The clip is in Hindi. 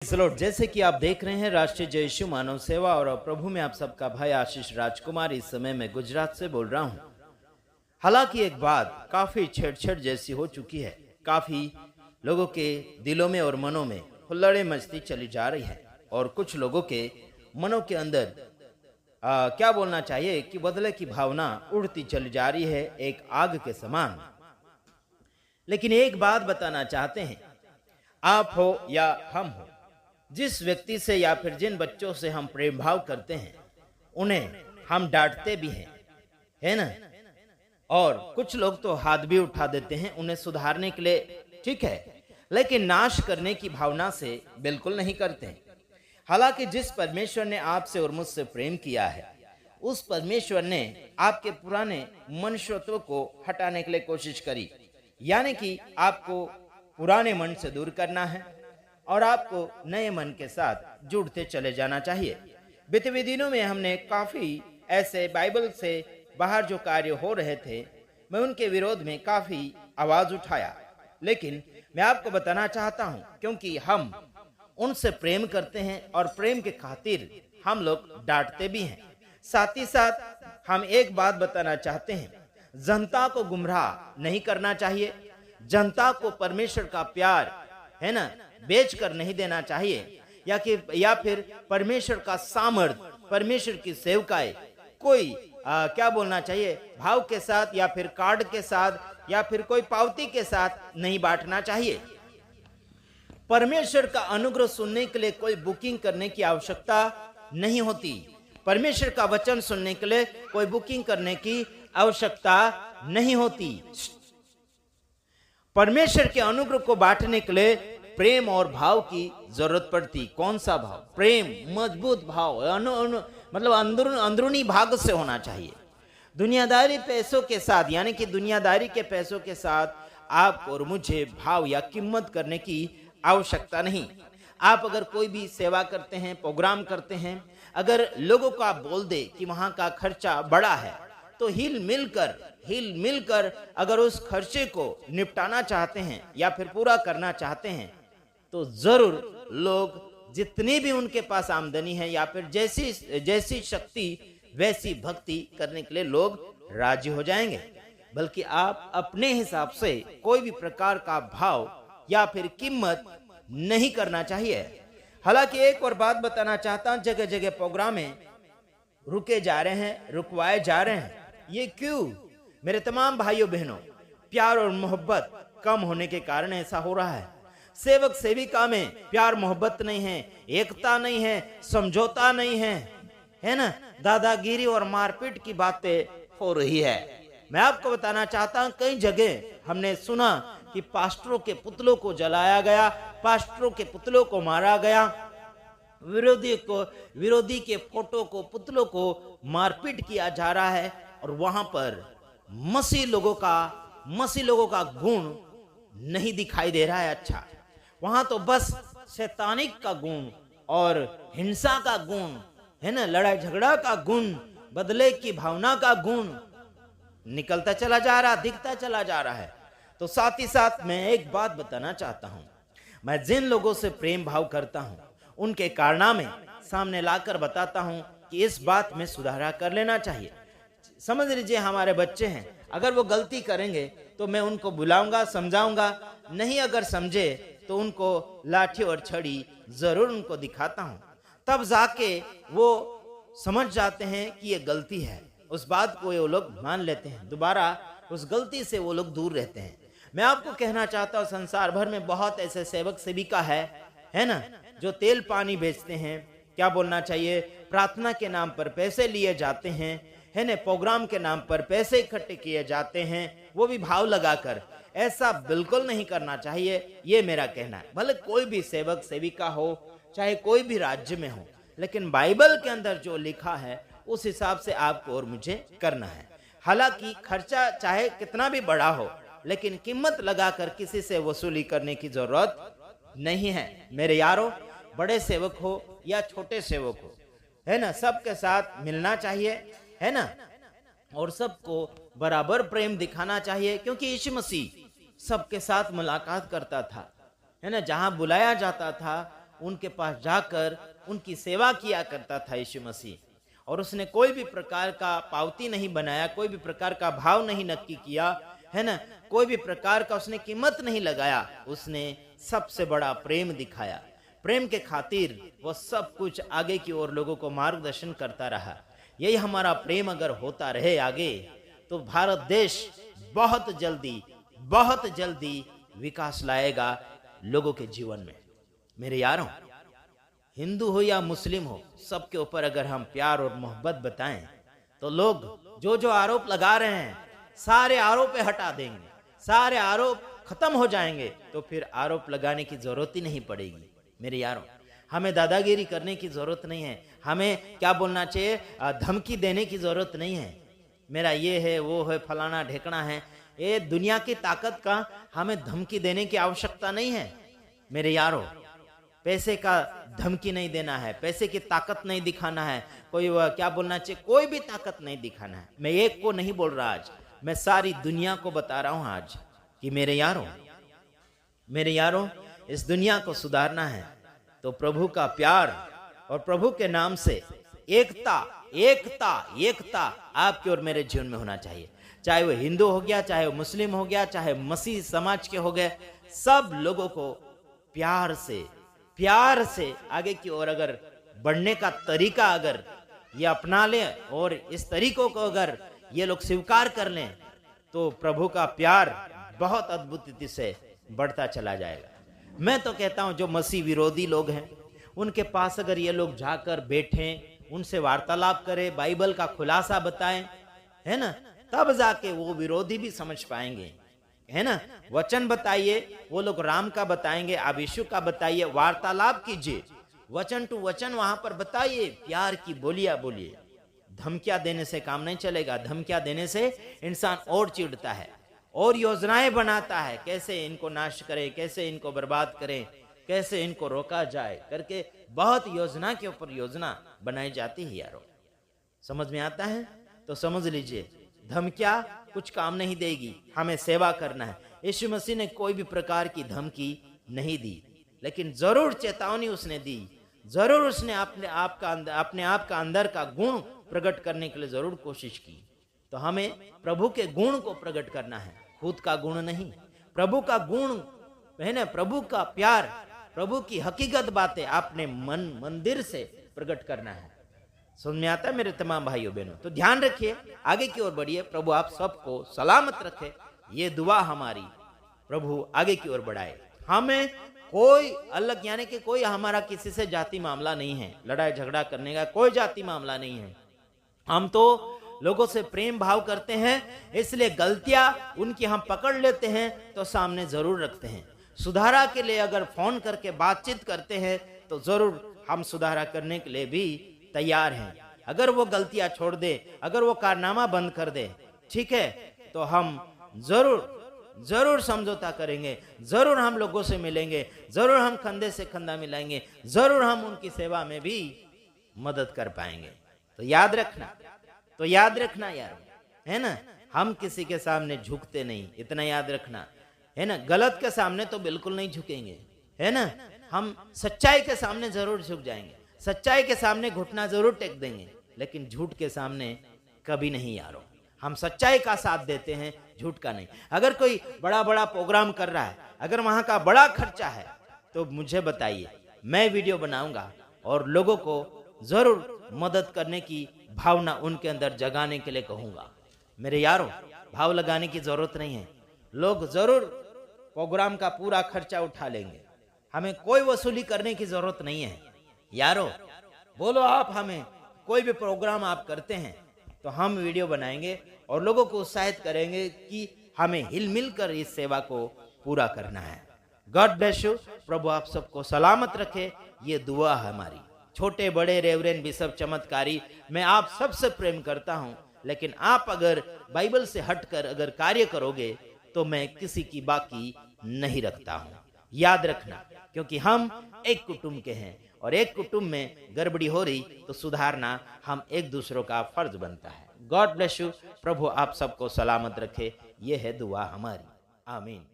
Praise the Lord. जैसे कि आप देख रहे हैं राष्ट्रीय जय यीशु मानव सेवा और प्रभु में आप सबका भाई आशीष राजकुमार इस समय मैं गुजरात से बोल रहा हूं। हालांकि एक बात काफी छेड़छाड़ जैसी हो चुकी है, काफी लोगों के दिलों में और मनों में हुल्लड़े मस्ती चली जा रही है और कुछ लोगों के मनों के अंदर क्या बोलना चाहिए कि बदले की भावना उड़ती चली जा रही है एक आग के समान। लेकिन एक बात बताना चाहते हैं, आप हो या हम हो, जिस व्यक्ति से या फिर जिन बच्चों से हम प्रेम भाव करते हैं उन्हें हम डांटते भी हैं, है ना। और कुछ लोग तो हाथ भी उठा देते हैं उन्हें सुधारने के लिए, ठीक है, लेकिन नाश करने की भावना से बिल्कुल नहीं करते। हालांकि जिस परमेश्वर ने आपसे और मुझसे प्रेम किया है उस परमेश्वर ने आपके पुराने मनुष्यत्व को हटाने के लिए कोशिश करी, यानी कि आपको पुराने मन से दूर करना है और आपको नए मन के साथ जुड़ते चले जाना चाहिए। बीते हुए दिनों में हमने काफी ऐसे बाइबल से बाहर जो कार्य हो रहे थे, मैं उनके विरोध में काफी आवाज उठाया, लेकिन मैं आपको बताना चाहता हूं क्योंकि हम उनसे प्रेम करते हैं और प्रेम के खातिर हम लोग डांटते भी हैं। साथ ही साथ हम एक बात बताना चाहते हैं, जनता को गुमराह नहीं करना चाहिए, जनता को परमेश्वर का प्यार, है ना, बेच कर नहीं देना चाहिए, या फिर परमेश्वर का सामर्थ्य, परमेश्वर की सेवकाएं कोई क्या बोलना चाहिए, भाव के साथ या फिर कार्ड के साथ या फिर कोई पावती के साथ नहीं बांटना चाहिए। परमेश्वर का अनुग्रह सुनने के लिए कोई बुकिंग करने की आवश्यकता नहीं होती। परमेश्वर का वचन सुनने के लिए कोई बुकिंग करने की आवश्यकता नहीं होती। परमेश्वर के अनुग्रह को बांटने के लिए प्रेम और भाव की जरूरत पड़ती। कौन सा भाव? प्रेम, मजबूत भाव, मतलब अंदरूनी भाग से होना चाहिए। दुनियादारी पैसों के साथ, यानी कि दुनियादारी के पैसों के साथ आपको और मुझे भाव या कीमत करने की आवश्यकता नहीं। आप अगर कोई भी सेवा करते हैं, प्रोग्राम करते हैं, अगर लोगों को आप बोल दे कि वहां का खर्चा बड़ा है, तो हिल मिलकर अगर उस खर्चे को निपटाना चाहते हैं या फिर पूरा करना चाहते हैं, तो जरूर लोग जितनी भी उनके पास आमदनी है या फिर जैसी शक्ति वैसी भक्ति करने के लिए लोग राजी हो जाएंगे। बल्कि आप अपने हिसाब से कोई भी प्रकार का भाव या फिर कीमत नहीं करना चाहिए। हालांकि एक और बात बताना चाहता हूं, जगह जगह प्रोग्राम में रुके जा रहे हैं, रुकवाए जा रहे हैं। ये क्यों? मेरे तमाम भाइयों बहनों, प्यार और मोहब्बत कम होने के कारण ऐसा हो रहा है। सेवक सेविका में प्यार मोहब्बत नहीं है, एकता नहीं है, समझौता नहीं है, है ना। दादागिरी और मारपीट की बातें हो रही है। मैं आपको बताना चाहता हूं, कई जगह हमने सुना कि पास्टरों के पुतलों को जलाया गया, पास्टरों के पुतलों को मारा गया, विरोधी के फोटो को, पुतलों को मारपीट किया जा रहा है। और वहां पर मसीह लोगों का गुण नहीं दिखाई दे रहा है। अच्छा, वहां तो बस शैतानिक का गुण और हिंसा का गुण, है ना, लड़ाई झगड़ा का गुण, बदले की भावना का गुण निकलता चला जा रहा, दिखता चला जा रहा है। तो साथ ही साथ मैं एक बात बताना चाहता हूं, मैं जिन लोगों से प्रेम भाव करता हूं उनके कारनामे सामने लाकर बताता हूं कि इस बात में सुधार कर लेना चाहिए। समझ लीजिए हमारे बच्चे हैं, अगर वो गलती करेंगे तो मैं उनको बुलाऊंगा, समझाऊंगा, नहीं अगर समझे तो उनको लाठी और छड़ी जरूर उनको दिखाता हूं, तब जाके वो समझ जाते हैं कि ये गलती है। उस बात को वो लोग मान लेते हैं, दोबारा उस गलती से वो लोग दूर रहते हैं। मैं आपको कहना चाहता हूं, संसार भर में बहुत ऐसे सेवक सेविका है ना, जो तेल पानी बेचते हैं, क्या बोलना चाहिए, प्रार्थना के नाम पर पैसे लिए जाते हैं, है ना, प्रोग्राम के नाम पर पैसे इकट्ठे किए जाते हैं, वो भी भाव लगाकर। ऐसा बिल्कुल नहीं करना चाहिए, ये मेरा कहना है। भले कोई भी सेवक सेविका हो, चाहे कोई भी राज्य में हो, लेकिन बाइबल के अंदर जो लिखा है उस हिसाब से आपको और मुझे करना है। हालांकि खर्चा चाहे कितना भी बड़ा हो, लेकिन कीमत लगाकर किसी से वसूली करने की जरूरत नहीं है। मेरे यारों, बड़े सेवक हो या छोटे सेवक हो, है ना, सबके साथ मिलना चाहिए, है ना, और सबको बराबर प्रेम दिखाना चाहिए, क्योंकि यीशु मसीह सबके साथ मुलाकात करता था, है ना। जहां बुलाया जाता था उनके पास जाकर उनकी सेवा किया करता था यीशु मसीह। और उसने कोई भी प्रकार का पावती नहीं बनाया, कोई भी प्रकार का भाव नहीं नक्की किया, है ना, कोई भी प्रकार का उसने कीमत नहीं लगाया। उसने सबसे बड़ा प्रेम दिखाया। प्रेम के खातिर वो सब कुछ आगे की ओर लोगों को मार्गदर्शन करता रहा। यही हमारा प्रेम अगर होता रहे आगे, तो भारत देश बहुत जल्दी विकास लाएगा लोगों के जीवन में। मेरे यारों, हिंदू हो या मुस्लिम हो, सबके ऊपर अगर हम प्यार और मोहब्बत बताएं, तो लोग जो आरोप लगा रहे हैं सारे आरोप हटा देंगे, सारे आरोप खत्म हो जाएंगे, तो फिर आरोप लगाने की जरूरत ही नहीं पड़ेगी। मेरे यारों, हमें दादागिरी करने की जरूरत नहीं है, हमें क्या बोलना चाहिए, धमकी देने की जरूरत नहीं है। मेरा ये है, वो है, फलाना ढेकना है, ये दुनिया की ताकत का हमें धमकी देने की आवश्यकता नहीं है। मेरे यारों, पैसे का धमकी नहीं देना है, पैसे की ताकत नहीं दिखाना है, कोई क्या बोलना चाहिए, कोई भी ताकत नहीं दिखाना है। मैं एक को नहीं बोल रहा आज, मैं सारी दुनिया को बता रहा हूं आज कि मेरे यारों, इस दुनिया को सुधारना है तो प्रभु का प्यार और प्रभु के नाम से एकता आपके और मेरे जीवन में होना चाहिए। चाहे वो हिंदू हो गया, चाहे वो मुस्लिम हो गया, चाहे मसीह समाज के हो गए, सब लोगों को प्यार से आगे की ओर अगर बढ़ने का तरीका अगर ये अपना लें और इस तरीकों को अगर ये लोग स्वीकार कर लें, तो प्रभु का प्यार बहुत अद्भुत रीति से बढ़ता चला जाएगा। मैं तो कहता हूं, जो मसीह विरोधी लोग हैं, उनके पास अगर ये लोग जाकर बैठें, उनसे वार्तालाप करें, बाइबल का खुलासा बताएं, है ना, तब जाके वो विरोधी भी समझ पाएंगे, है ना। वचन बताइए, वो लोग राम का बताएंगे, आप यीशु का बताइए, वार्तालाप कीजिए, वचन टू वचन वहां पर बताइए, प्यार की बोलियां बोलिए। धमकियां देने से काम नहीं चलेगा। धमकियां देने से इंसान और चिढ़ता है और योजनाएं बनाता है, कैसे इनको नाश करें, कैसे इनको बर्बाद करें, कैसे इनको रोका जाए करके बहुत योजना के ऊपर योजना बनाई जाती है। यारों, समझ में आता है? तो समझ लीजिए, धमकियां कुछ काम नहीं देगी, हमें सेवा करना है। यीशु मसीह ने कोई भी प्रकार की धमकी नहीं दी, लेकिन जरूर चेतावनी उसने दी, जरूर उसने अपने आप का अंदर का गुण प्रकट करने के लिए जरूर कोशिश की। तो हमें प्रभु के गुण को प्रकट करना है, खुद का गुण नहीं, प्रभु का गुण है ना, प्रभु का प्यार, प्रभु की हकीकत बातें अपने मंदिर से प्रकट करना है। समझ में आता है मेरे तमाम भाइयों बहनों? तो ध्यान रखिए, आगे की ओर बढ़िए, प्रभु आप सबको सलामत रखे, ये दुआ हमारी प्रभु आगे की ओर बढ़ाए। हमें कोई अलग यानी कि कोई हमारा किसी से जाति मामला नहीं है, लड़ाई झगड़ा करने का कोई जाति मामला नहीं है। हम तो लोगों से प्रेम भाव करते हैं, इसलिए गलतियां उनकी हम पकड़ लेते हैं तो सामने जरूर रखते हैं। सुधारा के लिए अगर फोन करके बातचीत करते हैं तो जरूर हम सुधारा करने के लिए भी तैयार हैं। अगर वो गलतियां छोड़ दे, अगर वो कारनामा बंद कर दे, ठीक है, तो हम जरूर समझौता करेंगे, जरूर हम लोगों से मिलेंगे, जरूर हम कंधे से कंधा मिलाएंगे, जरूर हम उनकी सेवा में भी मदद कर पाएंगे। तो याद रखना यार, है ना, हम किसी के सामने झुकते नहीं, इतना याद रखना, है ना। गलत के सामने तो बिल्कुल नहीं झुकेंगे, है ना। हम सच्चाई के सामने जरूर झुक जाएंगे, सच्चाई के सामने घुटना जरूर टेक देंगे, लेकिन झूठ के सामने कभी नहीं यारो। हम सच्चाई का साथ देते हैं, झूठ का नहीं। अगर कोई बड़ा प्रोग्राम कर रहा है, अगर वहां का बड़ा खर्चा है, तो मुझे बताइए, मैं वीडियो बनाऊंगा और लोगों को जरूर मदद करने की भावना उनके अंदर जगाने के लिए कहूंगा। मेरे यारों, भाव लगाने की जरूरत नहीं है, लोग जरूर प्रोग्राम का पूरा खर्चा उठा लेंगे, हमें कोई वसूली करने की जरूरत नहीं है। यारों, बोलो आप, हमें कोई भी प्रोग्राम आप करते हैं तो हम वीडियो बनाएंगे और लोगों को उत्साहित करेंगे कि हमें हिल मिल कर इस सेवा को पूरा करना है। God bless you. प्रभु आप सबको सलामत रखे, ये दुआ है हमारी। छोटे बड़े रेवरेंड बिशप चमत्कारी, मैं आप सबसे प्रेम करता हूं, लेकिन आप अगर बाइबल से हटकर अगर कार्य करोगे तो मैं किसी की बाकी नहीं रखता हूं। याद रखना, क्योंकि हम एक कुटुंब के हैं और एक कुटुंब में गड़बड़ी हो रही तो सुधारना हम एक दूसरों का फर्ज बनता है। God bless you. प्रभु आप सबको सलामत रखे, ये है दुआ हमारी। आमीन।